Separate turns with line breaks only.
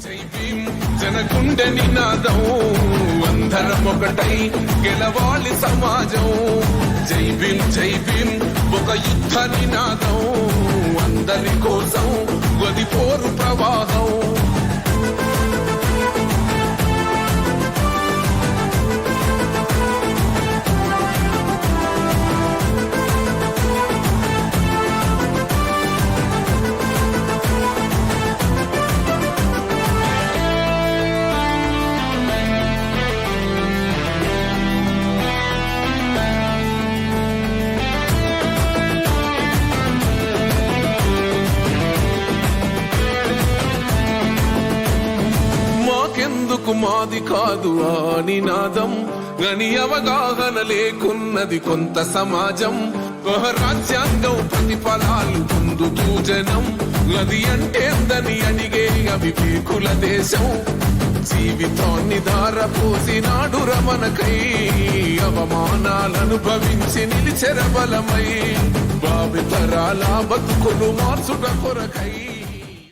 జై భీమ్ జనగుండె నినాదం అందరం ఒకటై గెలవాలి సమాజం. జై భీమ్ ఒక యుద్ధ నినాదం అందరి కోసం గది పోరు ప్రవాహం. మాకెందుకు మాది కాదు ఆ నినాదం, గని అవగాహన లేకున్నది కొంత సమాజం. రాజ్యాంగం ప్రతిఫలాలు పొందుతూ జనం, గది అంటేందని అడిగే అవివేకుల దేశం. జీవితాన్ని ధారపోసినాడు రమణకై, అవమానాలను భవించి నిలిచెర బలమై, భావితరాల బతుకులు మార్చుట కొరకై.